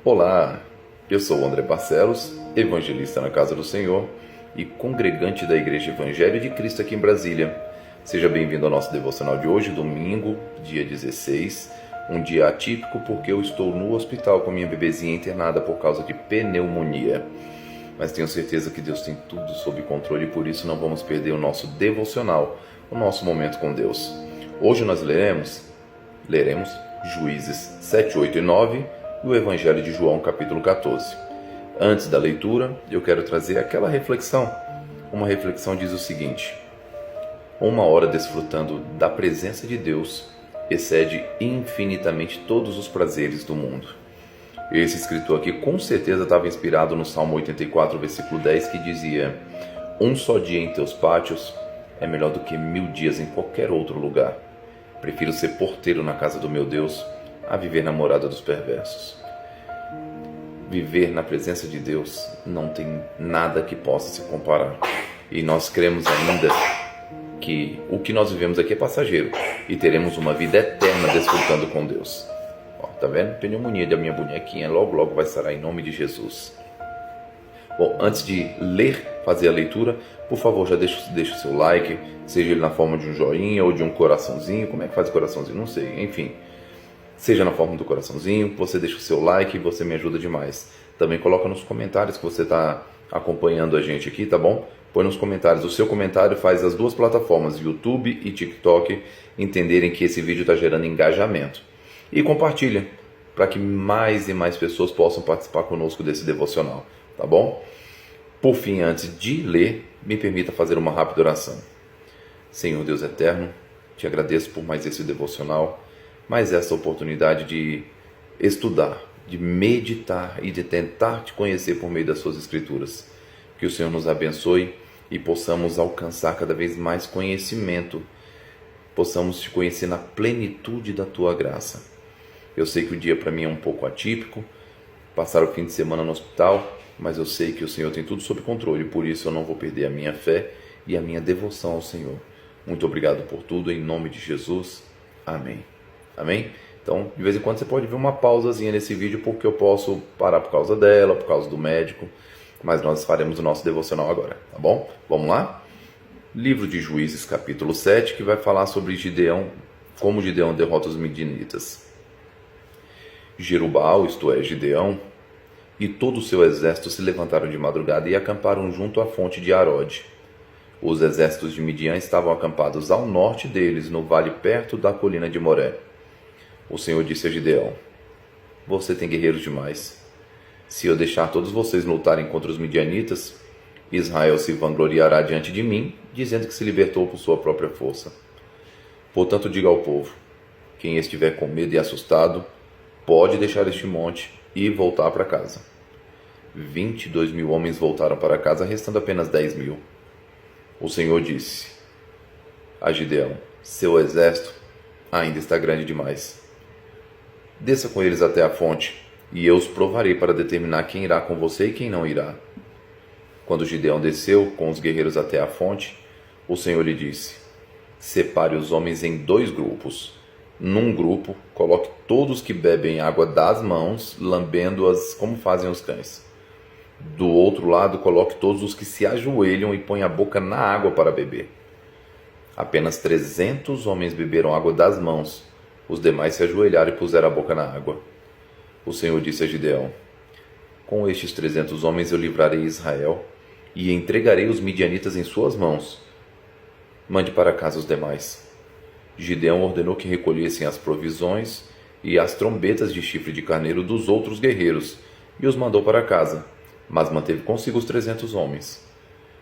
Olá, eu sou o André Barcelos, evangelista na Casa do Senhor e congregante da Igreja Evangelho de Cristo aqui em Brasília. Seja bem-vindo ao nosso devocional de hoje, domingo, dia 16, um dia atípico porque eu estou no hospital com minha bebezinha internada por causa de pneumonia. Mas tenho certeza que Deus tem tudo sob controle e por isso não vamos perder o nosso devocional, o nosso momento com Deus. Hoje nós leremos Juízes 7, 8 e 9 do Evangelho de João, capítulo 14. Antes da leitura, eu quero trazer aquela reflexão. Uma reflexão diz o seguinte: uma hora desfrutando da presença de Deus excede infinitamente todos os prazeres do mundo. Esse escritor aqui com certeza estava inspirado no Salmo 84, versículo 10, que dizia: um só dia em teus pátios é melhor do que 1000 dias em qualquer outro lugar. Prefiro ser porteiro na casa do meu Deus a viver na morada dos perversos. Viver na presença de Deus não tem nada que possa se comparar. E nós cremos ainda que o que nós vivemos aqui é passageiro e teremos uma vida eterna desfrutando com Deus. Ó, tá vendo? Pneumonia da minha bonequinha logo vai sarar em nome de Jesus. Bom, antes de fazer a leitura, por favor, já deixa o seu like, seja ele na forma de um joinha ou de um coraçãozinho. Como é que faz o coraçãozinho? Não sei, enfim. Seja na forma do coraçãozinho, você deixa o seu like e você me ajuda demais. Também coloca nos comentários que você está acompanhando a gente aqui, tá bom? Põe nos comentários. O seu comentário faz as duas plataformas, YouTube e TikTok, entenderem que esse vídeo está gerando engajamento. E compartilha, para que mais e mais pessoas possam participar conosco desse devocional, tá bom? Por fim, antes de ler, me permita fazer uma rápida oração. Senhor Deus eterno, te agradeço por mais esse devocional, mais essa oportunidade de estudar, de meditar e de tentar te conhecer por meio das suas escrituras. Que o Senhor nos abençoe e possamos alcançar cada vez mais conhecimento, possamos te conhecer na plenitude da tua graça. Eu sei que o dia para mim é um pouco atípico, passar o fim de semana no hospital, mas eu sei que o Senhor tem tudo sob controle, por isso eu não vou perder a minha fé e a minha devoção ao Senhor. Muito obrigado por tudo, em nome de Jesus. Amém. Amém? Então, de vez em quando você pode ver uma pausazinha nesse vídeo, porque eu posso parar por causa dela, por causa do médico, mas nós faremos o nosso devocional agora, tá bom? Vamos lá? Livro de Juízes, capítulo 7, que vai falar sobre Gideão, como Gideão derrota os midianitas. Jerubbaal, isto é, Gideão, e todo o seu exército se levantaram de madrugada e acamparam junto à fonte de Arode. Os exércitos de Midian estavam acampados ao norte deles, no vale perto da colina de Moré. O Senhor disse a Gideão: você tem guerreiros demais. Se eu deixar todos vocês lutarem contra os midianitas, Israel se vangloriará diante de mim, dizendo que se libertou por sua própria força. Portanto, diga ao povo: quem estiver com medo e assustado, pode deixar este monte e voltar para casa. 22.000 homens voltaram para casa, restando apenas 10.000. O Senhor disse a Gideão: seu exército ainda está grande demais. Desça com eles até a fonte, e eu os provarei para determinar quem irá com você e quem não irá. Quando Gideão desceu com os guerreiros até a fonte, o Senhor lhe disse: separe os homens em 2 grupos. Num grupo, coloque todos que bebem água das mãos, lambendo-as como fazem os cães. Do outro lado, coloque todos os que se ajoelham e põem a boca na água para beber. Apenas 300 homens beberam água das mãos. Os demais se ajoelharam e puseram a boca na água. O Senhor disse a Gideão: com estes 300 homens eu livrarei Israel e entregarei os midianitas em suas mãos. Mande para casa os demais. Gideão ordenou que recolhessem as provisões e as trombetas de chifre de carneiro dos outros guerreiros e os mandou para casa, mas manteve consigo os 300 homens.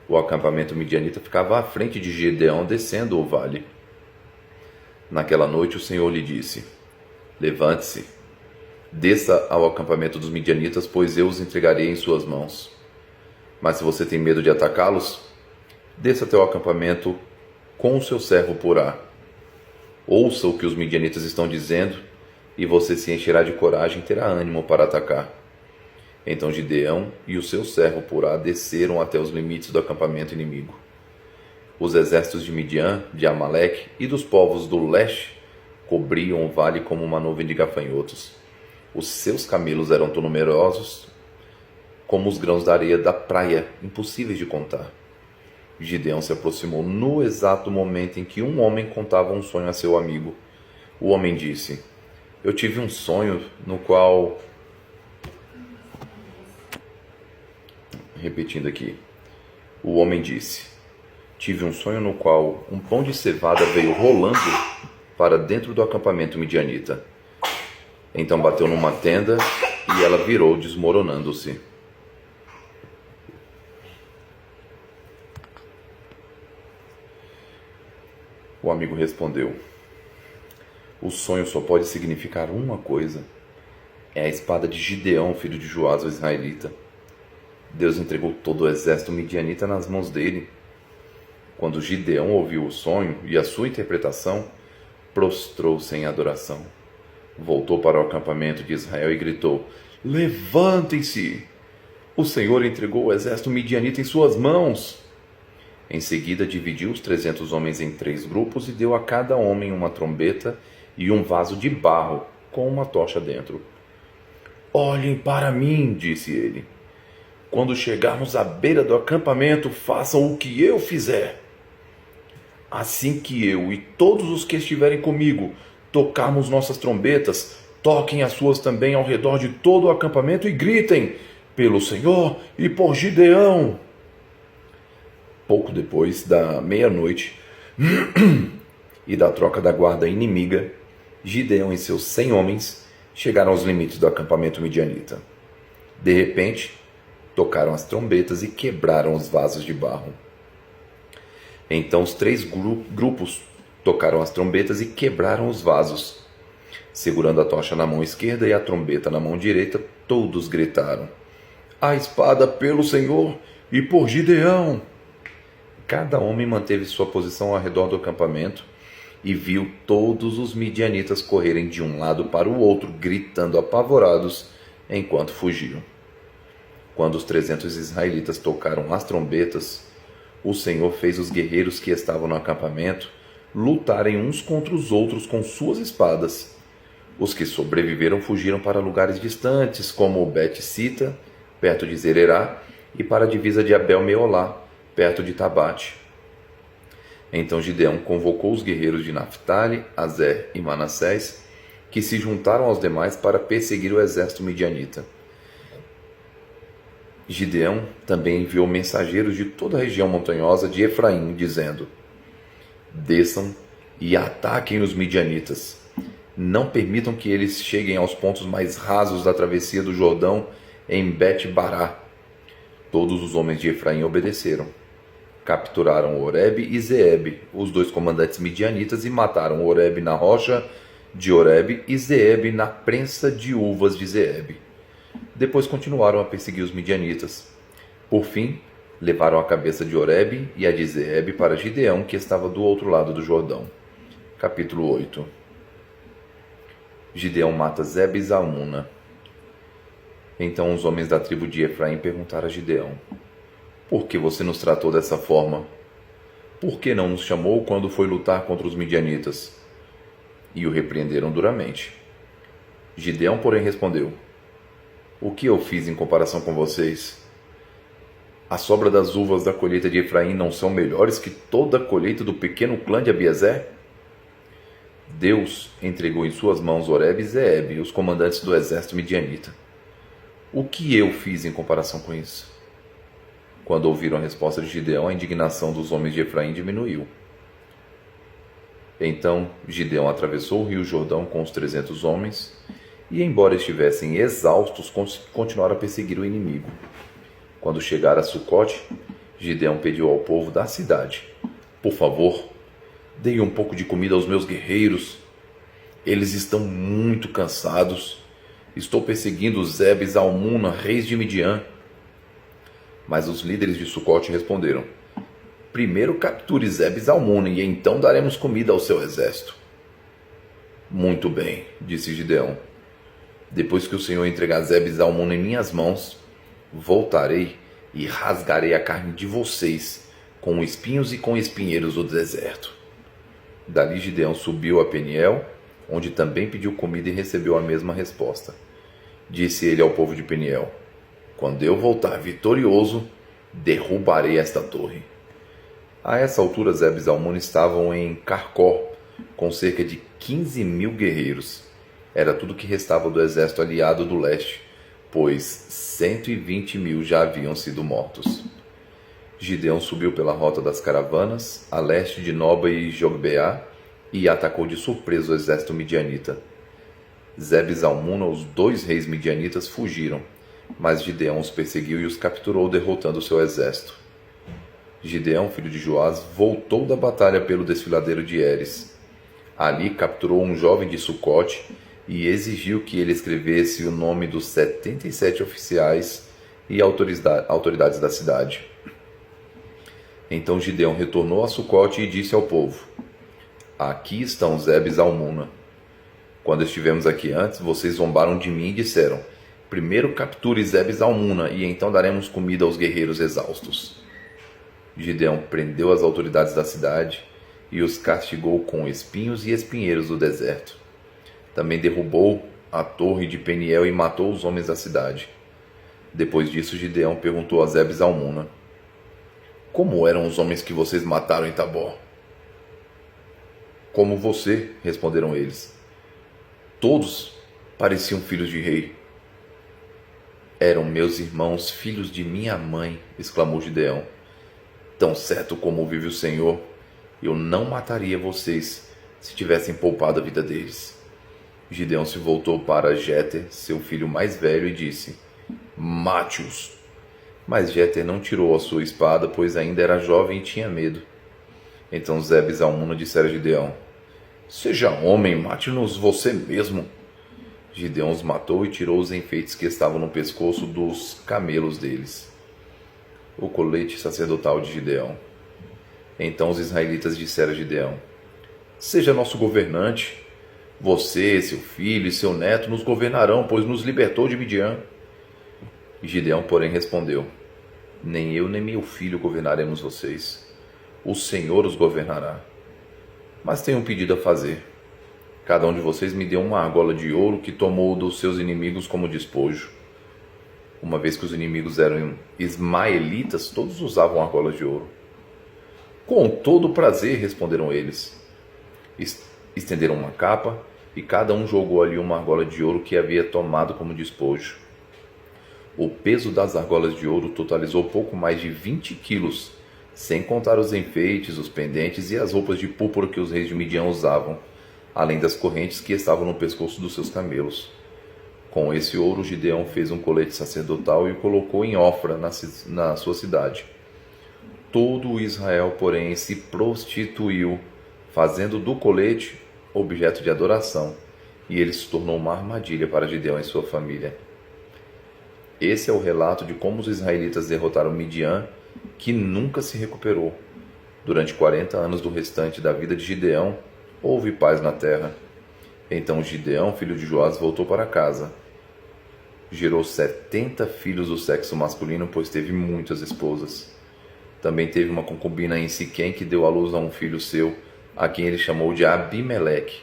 O acampamento midianita ficava à frente de Gideão, descendo o vale. Naquela noite o Senhor lhe disse: levante-se, desça ao acampamento dos midianitas, pois eu os entregarei em suas mãos. Mas se você tem medo de atacá-los, desça até o acampamento com o seu servo Purá. Ouça o que os midianitas estão dizendo, e você se encherá de coragem e terá ânimo para atacar. Então Gideão e o seu servo Purá desceram até os limites do acampamento inimigo. Os exércitos de Midian, de Amaleque e dos povos do leste cobriam o vale como uma nuvem de gafanhotos. Os seus camelos eram tão numerosos como os grãos da areia da praia, impossíveis de contar. Gideão se aproximou no exato momento em que um homem contava um sonho a seu amigo. O homem disse: eu tive um sonho no qual... Repetindo aqui. O homem disse: tive um sonho no qual um pão de cevada veio rolando para dentro do acampamento midianita. Então bateu numa tenda e ela virou, desmoronando-se. O amigo respondeu: o sonho só pode significar uma coisa. É a espada de Gideão, filho de Joás, o israelita. Deus entregou todo o exército midianita nas mãos dele. Quando Gideão ouviu o sonho e a sua interpretação, prostrou-se em adoração. Voltou para o acampamento de Israel e gritou: levantem-se! O Senhor entregou o exército midianita em suas mãos. Em seguida, dividiu os 300 homens em 3 grupos e deu a cada homem uma trombeta e um vaso de barro com uma tocha dentro. Olhem para mim, disse ele. Quando chegarmos à beira do acampamento, façam o que eu fizer. Assim que eu e todos os que estiverem comigo tocarmos nossas trombetas, toquem as suas também ao redor de todo o acampamento e gritem: pelo Senhor e por Gideão. Pouco depois da meia-noite e da troca da guarda inimiga, Gideão e seus 100 homens chegaram aos limites do acampamento midianita. De repente, tocaram as trombetas e quebraram os vasos de barro. Então os 3 grupos tocaram as trombetas e quebraram os vasos. Segurando a tocha na mão esquerda e a trombeta na mão direita, todos gritaram: a espada pelo Senhor e por Gideão! Cada homem manteve sua posição ao redor do acampamento e viu todos os midianitas correrem de um lado para o outro, gritando apavorados enquanto fugiam. Quando os 300 israelitas tocaram as trombetas, o Senhor fez os guerreiros que estavam no acampamento lutarem uns contra os outros com suas espadas. Os que sobreviveram fugiram para lugares distantes, como Bet-Sita, perto de Zererá, e para a divisa de Abel-Meolá, perto de Tabate. Então Gideão convocou os guerreiros de Naphtali, Azer e Manassés, que se juntaram aos demais para perseguir o exército midianita. Gideão também enviou mensageiros de toda a região montanhosa de Efraim, dizendo: desçam e ataquem os midianitas. Não permitam que eles cheguem aos pontos mais rasos da travessia do Jordão em Bet-Bará. Todos os homens de Efraim obedeceram. Capturaram Oreb e Zeeb, os 2 comandantes midianitas, e mataram Oreb na rocha de Oreb e Zeeb na prensa de uvas de Zeeb. Depois continuaram a perseguir os midianitas. Por fim, levaram a cabeça de Oreb e a de Zeeb para Gideão, que estava do outro lado do Jordão. Capítulo 8. Gideão mata Zeb e Zalmuna. Então os homens da tribo de Efraim perguntaram a Gideão: por que você nos tratou dessa forma? Por que não nos chamou quando foi lutar contra os midianitas? E o repreenderam duramente. Gideão, porém, respondeu: o que eu fiz em comparação com vocês? A sobra das uvas da colheita de Efraim não são melhores que toda a colheita do pequeno clã de Abiezer? Deus entregou em suas mãos Oreb e Zeeb, os comandantes do exército midianita. O que eu fiz em comparação com isso? Quando ouviram a resposta de Gideão, a indignação dos homens de Efraim diminuiu. Então Gideão atravessou o rio Jordão com os 300 homens e, embora estivessem exaustos, continuaram a perseguir o inimigo. Quando chegaram a Sucote, Gideão pediu ao povo da cidade: por favor, deem um pouco de comida aos meus guerreiros. Eles estão muito cansados. Estou perseguindo Zeb e Zalmuna, reis de Midian. Mas os líderes de Sucote responderam: primeiro capture Zeb e Zalmuna e então daremos comida ao seu exército. Muito bem, disse Gideão. Depois que o Senhor entregar Zeb e Zalmuna em minhas mãos, voltarei e rasgarei a carne de vocês com espinhos e com espinheiros do deserto. Dali Gideão subiu a Peniel, onde também pediu comida e recebeu a mesma resposta. disse ele ao povo de Peniel: quando eu voltar vitorioso, derrubarei esta torre. A essa altura, Zeb e Zalmuna estavam em Carcó, com cerca de 15.000 guerreiros. Era tudo que restava do exército aliado do leste, pois 120.000 já haviam sido mortos. Gideão subiu pela rota das caravanas, a leste de Noba e Jogbeá, e atacou de surpresa o exército midianita. Zeb e Zalmuna, os 2 reis midianitas, fugiram, mas Gideão os perseguiu e os capturou, derrotando seu exército. Gideão, filho de Joás, voltou da batalha pelo desfiladeiro de Heres. Ali capturou um jovem de Sucote e exigiu que ele escrevesse o nome dos 77 oficiais e autoridades da cidade. Então Gideão retornou a Sucote e disse ao povo: aqui estão Zeb e Zalmuna. Quando estivemos aqui antes, vocês zombaram de mim e disseram: primeiro capture Zeb e Zalmuna, e então daremos comida aos guerreiros exaustos. Gideão prendeu as autoridades da cidade e os castigou com espinhos e espinheiros do deserto. Também derrubou a torre de Peniel e matou os homens da cidade. Depois disso, Gideão perguntou a Zeb e Zalmuna: como eram os homens que vocês mataram em Tabor? Como você, responderam eles. Todos pareciam filhos de rei. Eram meus irmãos, filhos de minha mãe, exclamou Gideão. Tão certo como vive o Senhor, eu não mataria vocês se tivessem poupado a vida deles. Gideão se voltou para Jéter, seu filho mais velho, e disse: mate-os. Mas Jéter não tirou a sua espada, pois ainda era jovem e tinha medo. Então Zeb e Zalmuna disseram a Gideão: seja homem, mate-nos você mesmo. Gideão os matou e tirou os enfeites que estavam no pescoço dos camelos deles. O colete sacerdotal de Gideão. Então os israelitas disseram a Gideão: seja nosso governante. Você, seu filho e seu neto nos governarão, pois nos libertou de Midian. E Gideão, porém, respondeu: nem eu nem meu filho governaremos vocês. O Senhor os governará. Mas tenho um pedido a fazer. Cada um de vocês me dê uma argola de ouro que tomou dos seus inimigos como despojo. Uma vez que os inimigos eram ismaelitas, todos usavam argolas de ouro. Com todo prazer, responderam eles. Estenderam uma capa e cada um jogou ali uma argola de ouro que havia tomado como despojo. O peso das argolas de ouro totalizou pouco mais de 20 quilos, sem contar os enfeites, os pendentes e as roupas de púrpura que os reis de Midian usavam, além das correntes que estavam no pescoço dos seus camelos. Com esse ouro, Gideão fez um colete sacerdotal e o colocou em Ofra, na sua cidade. Todo o Israel, porém, se prostituiu, fazendo do colete objeto de adoração, e ele se tornou uma armadilha para Gideão e sua família. Esse é o relato de como os israelitas derrotaram Midian, que nunca se recuperou. Durante 40 anos do restante da vida de Gideão, houve paz na terra. Então Gideão, filho de Joás, voltou para casa. Gerou 70 filhos do sexo masculino, pois teve muitas esposas. Também teve uma concubina em Siquém que deu à luz a um filho seu, a quem ele chamou de Abimeleque.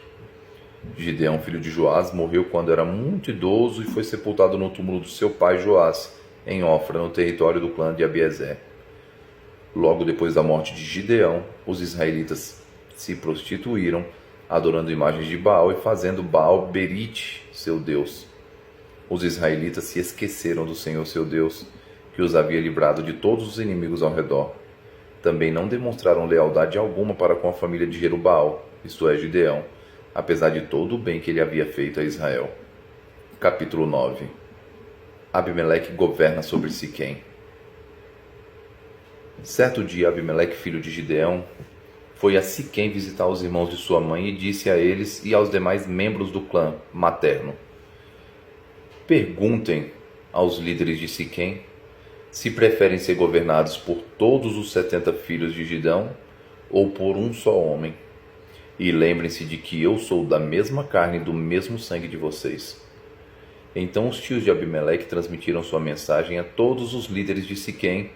Gideão, filho de Joás, morreu quando era muito idoso e foi sepultado no túmulo do seu pai Joás, em Ofra, no território do clã de Abiezer. Logo depois da morte de Gideão, os israelitas se prostituíram, adorando imagens de Baal e fazendo Baal Berite seu Deus. Os israelitas se esqueceram do Senhor seu Deus, que os havia livrado de todos os inimigos ao redor. Também não demonstraram lealdade alguma para com a família de Jerubaal, isto é, Gideão, apesar de todo o bem que ele havia feito a Israel. Capítulo 9. Abimeleque governa sobre Siquém. Certo dia, Abimeleque, filho de Gideão, foi a Siquém visitar os irmãos de sua mãe e disse a eles e aos demais membros do clã materno: perguntem aos líderes de Siquém se preferem ser governados por todos os 70 filhos de Gideão ou por um só homem. E lembrem-se de que eu sou da mesma carne e do mesmo sangue de vocês. Então os tios de Abimeleque transmitiram sua mensagem a todos os líderes de Siquém,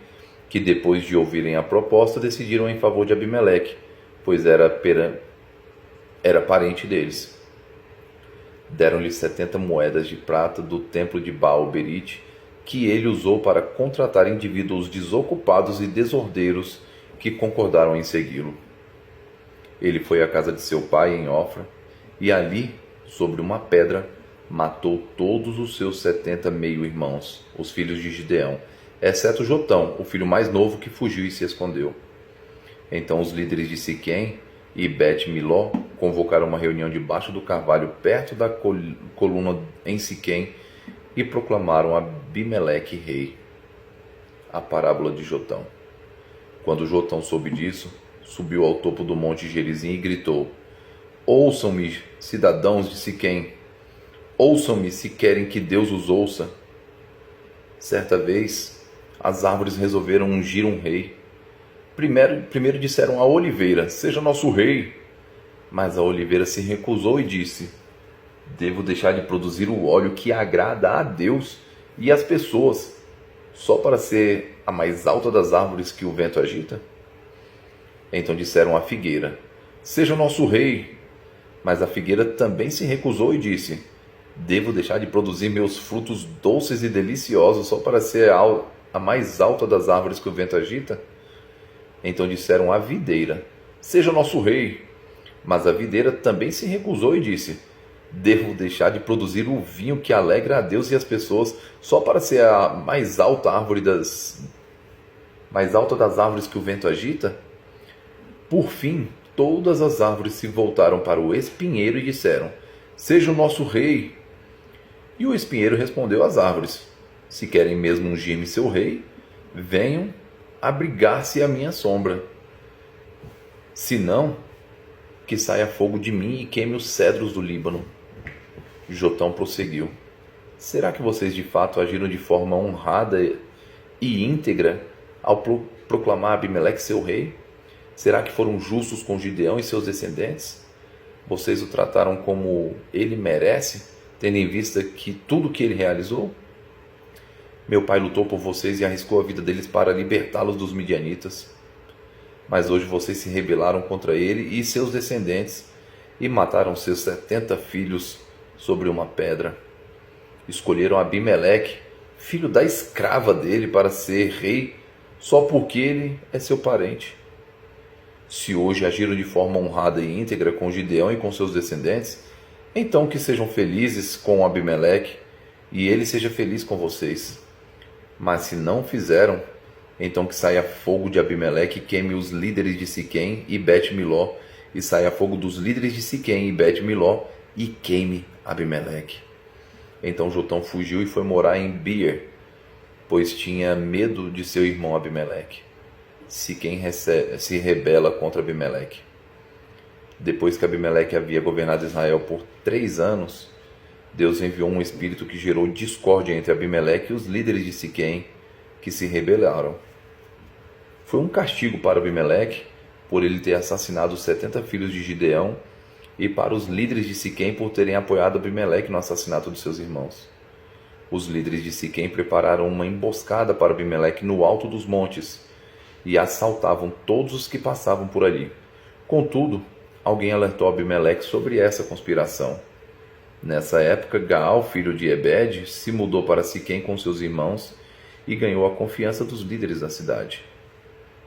que depois de ouvirem a proposta decidiram em favor de Abimeleque, pois era parente deles. Deram-lhe 70 moedas de prata do templo de Baal-Berite, que ele usou para contratar indivíduos desocupados e desordeiros que concordaram em segui-lo. Ele foi à casa de seu pai em Ofra, e ali, sobre uma pedra, matou todos os seus 70 meio-irmãos, os filhos de Gideão, exceto Jotão, o filho mais novo, que fugiu e se escondeu. Então os líderes de Siquém e Bet-Miló convocaram uma reunião debaixo do carvalho perto da coluna em Siquém e proclamaram Abimeleque rei. A parábola de Jotão. Quando Jotão soube disso, subiu ao topo do monte Gerizim e gritou: Ouçam-me, cidadãos de Siquém, ouçam-me se querem que Deus os ouça. Certa vez, as árvores resolveram ungir um rei. Primeiro disseram à oliveira: seja nosso rei. Mas a oliveira se recusou e disse: devo deixar de produzir o óleo que agrada a Deus e às pessoas, só para ser a mais alta das árvores que o vento agita? Então disseram à figueira: seja nosso rei. Mas a figueira também se recusou e disse: devo deixar de produzir meus frutos doces e deliciosos só para ser a mais alta das árvores que o vento agita? Então disseram à videira: seja nosso rei. Mas a videira também se recusou e disse: devo deixar de produzir o vinho que alegra a Deus e as pessoas só para ser a mais alta das árvores que o vento agita? Por fim, todas as árvores se voltaram para o espinheiro e disseram: seja o nosso rei. E o espinheiro respondeu às árvores: se querem mesmo ungir-me seu rei, venham abrigar-se à minha sombra. Se não, que saia fogo de mim e queime os cedros do Líbano. Jotão prosseguiu: será que vocês de fato agiram de forma honrada e íntegra ao proclamar Abimeleque seu rei? Será que foram justos com Gideão e seus descendentes? Vocês o trataram como ele merece, tendo em vista que tudo que ele realizou? Meu pai lutou por vocês e arriscou a vida deles para libertá-los dos midianitas. Mas hoje vocês se rebelaram contra ele e seus descendentes e mataram seus 70 filhos sobre uma pedra. Escolheram Abimeleque, filho da escrava dele, para ser rei só porque ele é seu parente. Se hoje agiram de forma honrada e íntegra com Gideão e com seus descendentes, então que sejam felizes com Abimeleque e ele seja feliz com vocês. Mas se não fizeram, então que saia fogo de Abimeleque e queime os líderes de Siquém e Bet-Miló, e saia fogo dos líderes de Siquém e Bet-Miló e queime Abimeleque. Então Jotão fugiu e foi morar em Beer, pois tinha medo de seu irmão Abimeleque. Siquém se rebela contra Abimeleque. Depois que Abimeleque havia governado Israel por 3 anos, Deus enviou um espírito que gerou discórdia entre Abimeleque e os líderes de Siquém, que se rebelaram. Foi um castigo para Abimeleque, por ele ter assassinado os 70 filhos de Gideão, e para os líderes de Siquém por terem apoiado Abimeleque no assassinato de seus irmãos. Os líderes de Siquém prepararam uma emboscada para Abimeleque no alto dos montes, e assaltavam todos os que passavam por ali. Contudo, alguém alertou Abimeleque sobre essa conspiração. Nessa época, Gaal, filho de Ebed, se mudou para Siquém com seus irmãos e ganhou a confiança dos líderes da cidade.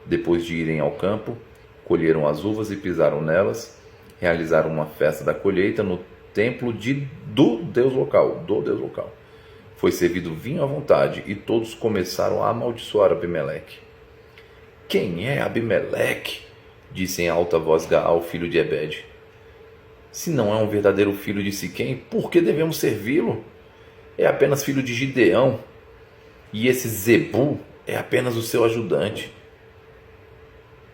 Depois de irem ao campo, colheram as uvas e pisaram nelas, realizaram uma festa da colheita no templo do Deus local. Foi servido vinho à vontade e todos começaram a amaldiçoar Abimeleque. Quem é Abimeleque? Disse em alta voz Gaal, filho de Ebed. Se não é um verdadeiro filho de Siquém, por que devemos servi-lo? É apenas filho de Gideão, e esse Zebu é apenas o seu ajudante.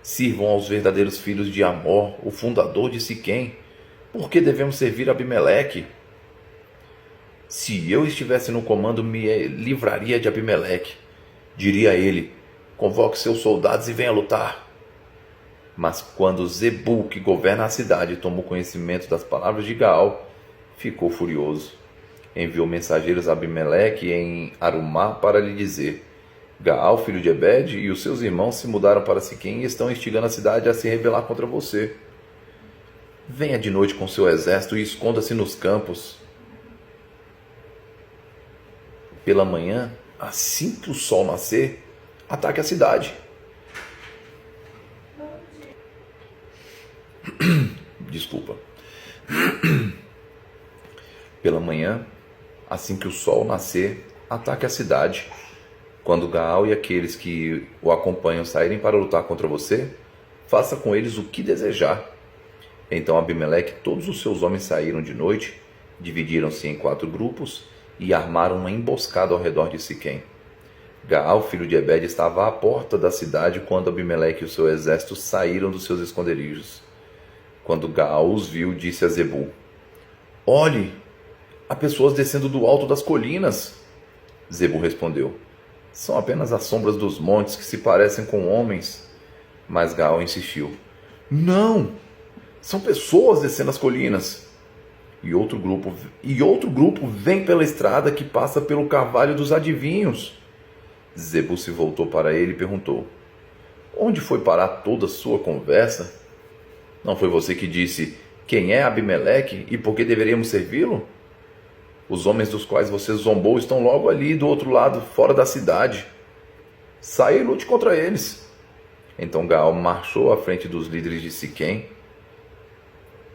Sirvam aos verdadeiros filhos de Amor, o fundador de Siquém. Por que devemos servir Abimeleque? Se eu estivesse no comando, me livraria de Abimeleque. Diria a ele: convoque seus soldados e venha lutar. Mas quando Zebu, que governa a cidade, tomou conhecimento das palavras de Gaal, ficou furioso. Enviou mensageiros a Abimeleque em Arumá para lhe dizer: Gaal, filho de Ebed, e os seus irmãos se mudaram para Siquém e estão instigando a cidade a se rebelar contra você. Venha de noite com seu exército e esconda-se nos campos. pela manhã, assim que o sol nascer, ataque a cidade. Desculpa. Pela manhã, assim que o sol nascer, ataque a cidade. Quando Gaal e aqueles que o acompanham saírem para lutar contra você, faça com eles o que desejar. Então Abimeleque e todos os seus homens saíram de noite, dividiram-se em 4 grupos e armaram uma emboscada ao redor de Siquém. Gaal, filho de Ebed, estava à porta da cidade quando Abimeleque e o seu exército saíram dos seus esconderijos. Quando Gaal os viu, disse a Zebul: Olhe, há pessoas descendo do alto das colinas. Zebul respondeu: São apenas as sombras dos montes que se parecem com homens. Mas Gaal insistiu: Não! São pessoas descendo as colinas. E outro grupo vem pela estrada que passa pelo carvalho dos adivinhos. Zebul se voltou para ele e perguntou: Onde foi parar toda a sua conversa? Não foi você que disse quem é Abimeleque e por que deveríamos servi-lo? Os homens dos quais você zombou estão logo ali do outro lado, fora da cidade. Saia e lute contra eles. Então Gaal marchou à frente dos líderes de Siquém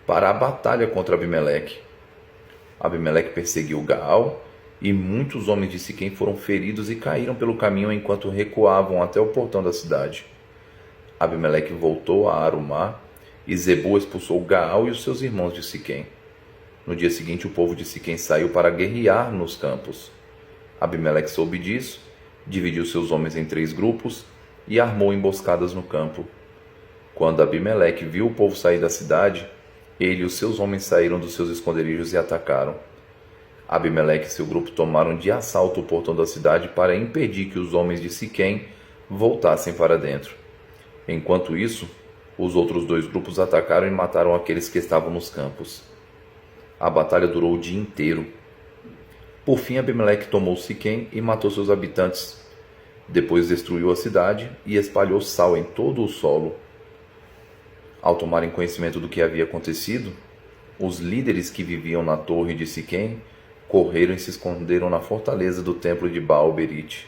para a batalha contra Abimeleque. Abimeleque perseguiu Gaal e muitos homens de Siquém foram feridos e caíram pelo caminho enquanto recuavam até o portão da cidade. Abimeleque voltou a Arumá e Zebul expulsou Gaal e os seus irmãos de Siquém. No dia seguinte, o povo de Siquém saiu para guerrear nos campos. Abimeleque soube disso, dividiu seus homens em 3 grupos e armou emboscadas no campo. Quando Abimeleque viu o povo sair da cidade, ele e os seus homens saíram dos seus esconderijos e atacaram. Abimeleque e seu grupo tomaram de assalto o portão da cidade para impedir que os homens de Siquém voltassem para dentro. Enquanto isso, os outros 2 grupos atacaram e mataram aqueles que estavam nos campos. A batalha durou o dia inteiro. Por fim, Abimeleque tomou Siquém e matou seus habitantes. Depois destruiu a cidade e espalhou sal em todo o solo. Ao tomarem conhecimento do que havia acontecido, os líderes que viviam na torre de Siquém correram e se esconderam na fortaleza do templo de Baal-Berite.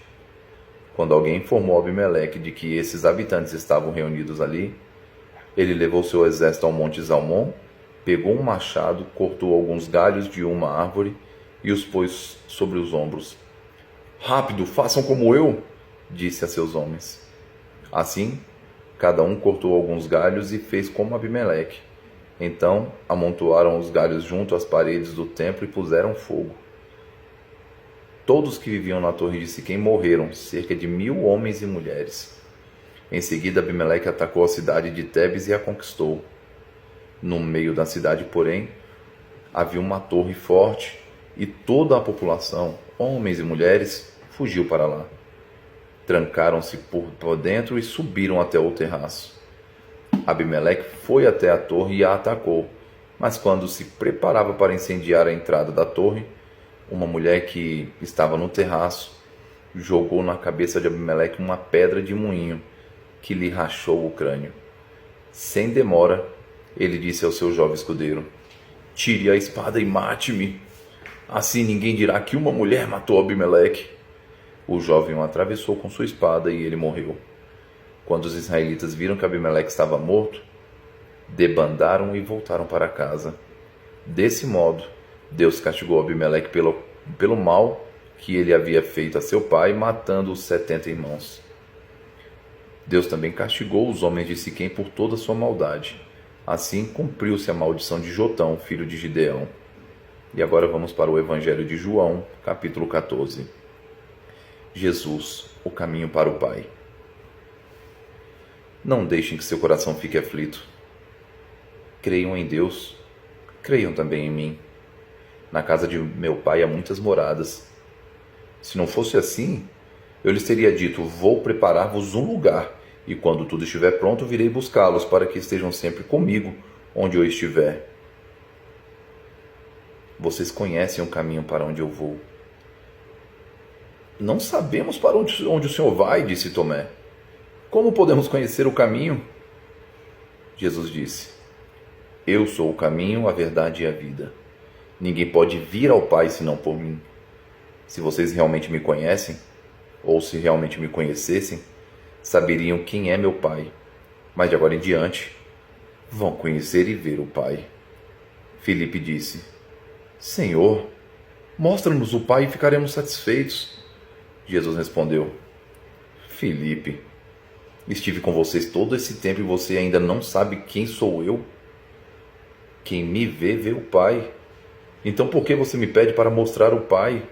Quando alguém informou Abimeleque de que esses habitantes estavam reunidos ali, ele levou seu exército ao monte Zalmon, pegou um machado, cortou alguns galhos de uma árvore e os pôs sobre os ombros. Rápido, façam como eu, disse a seus homens. Assim, cada um cortou alguns galhos e fez como Abimeleque. Então, amontoaram os galhos junto às paredes do templo e puseram fogo. Todos que viviam na torre de Siquém morreram, cerca de 1000 homens e mulheres. Em seguida, Abimeleque atacou a cidade de Tebes e a conquistou. No meio da cidade, porém, havia uma torre forte e toda a população, homens e mulheres, fugiu para lá. Trancaram-se por dentro e subiram até o terraço. Abimeleque foi até a torre e a atacou, mas quando se preparava para incendiar a entrada da torre, uma mulher que estava no terraço jogou na cabeça de Abimeleque uma pedra de moinho que lhe rachou o crânio. Sem demora, ele disse ao seu jovem escudeiro: Tire a espada e mate-me. Assim ninguém dirá que uma mulher matou Abimeleque. O jovem o atravessou com sua espada e ele morreu. Quando os israelitas viram que Abimeleque estava morto, debandaram e voltaram para casa. Desse modo, Deus castigou Abimeleque pelo mal que ele havia feito a seu pai, matando os 70 irmãos. Deus também castigou os homens de Siquém por toda a sua maldade. Assim cumpriu-se a maldição de Jotão, filho de Gideão. E agora vamos para o Evangelho de João, capítulo 14. Jesus, o caminho para o Pai. Não deixem que seu coração fique aflito. Creiam em Deus, creiam também em mim. Na casa de meu pai há muitas moradas. Se não fosse assim, eu lhes teria dito: vou preparar-vos um lugar, e quando tudo estiver pronto, virei buscá-los, para que estejam sempre comigo, onde eu estiver. Vocês conhecem o caminho para onde eu vou. Não sabemos para onde o Senhor vai, disse Tomé. Como podemos conhecer o caminho? Jesus disse: Eu sou o caminho, a verdade e a vida. Ninguém pode vir ao Pai senão por mim. Se vocês realmente me conhecem, ou se realmente me conhecessem, saberiam quem é meu Pai. Mas de agora em diante, vão conhecer e ver o Pai. Filipe disse: Senhor, mostra-nos o Pai e ficaremos satisfeitos. Jesus respondeu: Filipe, estive com vocês todo esse tempo e você ainda não sabe quem sou eu? Quem me vê, vê o Pai. Então por que você me pede para mostrar o Pai?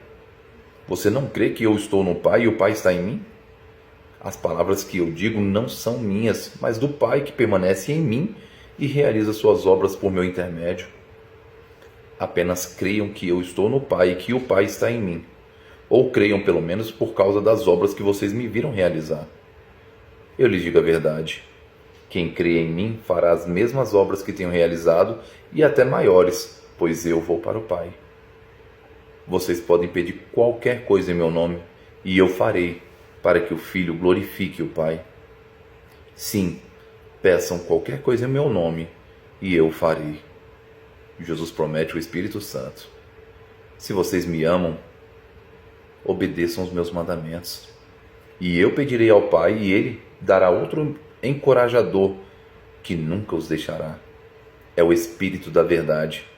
Você não crê que eu estou no Pai e o Pai está em mim? As palavras que eu digo não são minhas, mas do Pai que permanece em mim e realiza suas obras por meu intermédio. Apenas creiam que eu estou no Pai e que o Pai está em mim. Ou creiam pelo menos por causa das obras que vocês me viram realizar. Eu lhes digo a verdade. Quem crê em mim fará as mesmas obras que tenho realizado e até maiores, pois eu vou para o Pai. Vocês podem pedir qualquer coisa em meu nome e eu farei, para que o Filho glorifique o Pai. Sim, peçam qualquer coisa em meu nome e eu farei. Jesus promete o Espírito Santo. Se vocês me amam, obedeçam os meus mandamentos. E eu pedirei ao Pai e Ele dará outro encorajador que nunca os deixará. É o Espírito da verdade.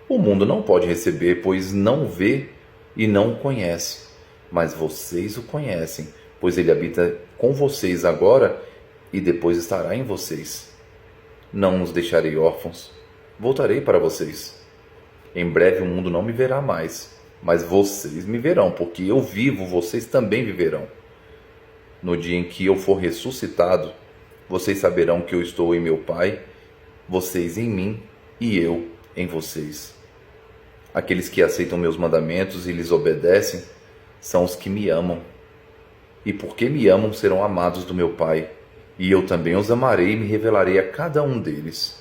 O mundo não pode receber, pois não o vê e não o conhece. Mas vocês o conhecem, pois ele habita com vocês agora e depois estará em vocês. Não os deixarei órfãos, voltarei para vocês. Em breve o mundo não me verá mais, mas vocês me verão, porque eu vivo, vocês também viverão. No dia em que eu for ressuscitado, vocês saberão que eu estou em meu Pai, vocês em mim e eu em vocês. Aqueles que aceitam meus mandamentos e lhes obedecem são os que me amam. E porque me amam, serão amados do meu Pai, e eu também os amarei e me revelarei a cada um deles.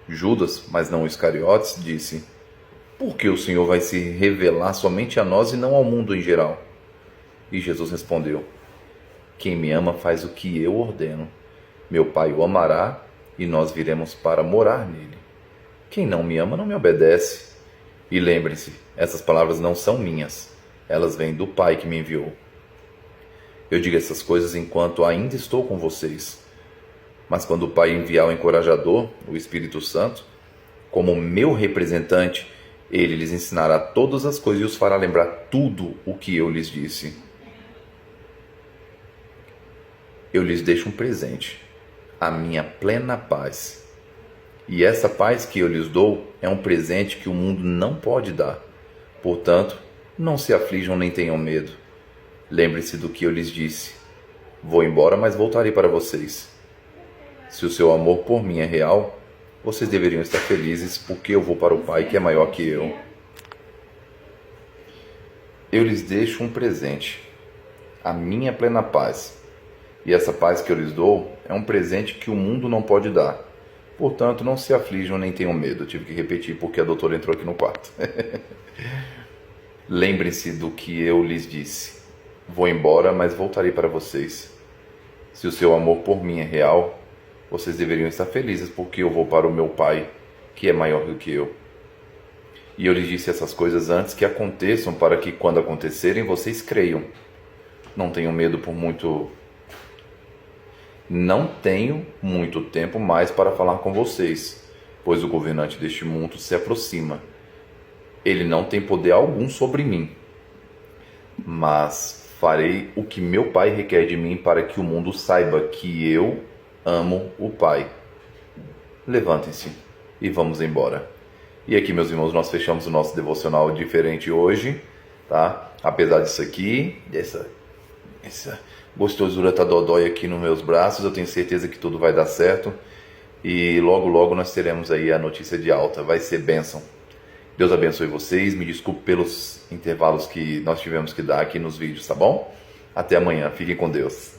Judas, mas não Iscariotes, disse: Por que o Senhor vai se revelar somente a nós e não ao mundo em geral? E Jesus respondeu: Quem me ama faz o que eu ordeno. Meu Pai o amará e nós viremos para morar nele. Quem não me ama não me obedece. E lembrem-se, essas palavras não são minhas, elas vêm do Pai que me enviou. Eu digo essas coisas enquanto ainda estou com vocês. Mas quando o Pai enviar o encorajador, o Espírito Santo, como meu representante, ele lhes ensinará todas as coisas e os fará lembrar tudo o que eu lhes disse. Eu lhes deixo um presente, a minha plena paz. E essa paz que eu lhes dou é um presente que o mundo não pode dar. Portanto, não se aflijam nem tenham medo. Lembre-se do que eu lhes disse. Vou embora, mas voltarei para vocês. Se o seu amor por mim é real, vocês deveriam estar felizes, porque eu vou para o Pai que é maior que eu. Eu lhes deixo um presente, a minha plena paz. E essa paz que eu lhes dou é um presente que o mundo não pode dar. Portanto, não se aflijam nem tenham medo. Eu tive que repetir porque a doutora entrou aqui no quarto. Lembrem-se do que eu lhes disse. Vou embora, mas voltarei para vocês. Se o seu amor por mim é real, vocês deveriam estar felizes, porque eu vou para o meu Pai, que é maior do que eu. E eu lhes disse essas coisas antes que aconteçam, para que, quando acontecerem, vocês creiam. Não tenham medo por muito... Não tenho muito tempo mais para falar com vocês, pois o governante deste mundo se aproxima. Ele não tem poder algum sobre mim, mas farei o que meu Pai requer de mim para que o mundo saiba que eu amo o Pai. Levantem-se e vamos embora. E aqui, meus irmãos, nós fechamos o nosso devocional diferente hoje, tá? Apesar disso aqui, essa gostosura tá dodói aqui nos meus braços, eu tenho certeza que tudo vai dar certo. E logo, logo nós teremos aí a notícia de alta. Vai ser bênção. Deus abençoe vocês. Me desculpe pelos intervalos que nós tivemos que dar aqui nos vídeos, tá bom? Até amanhã. Fiquem com Deus.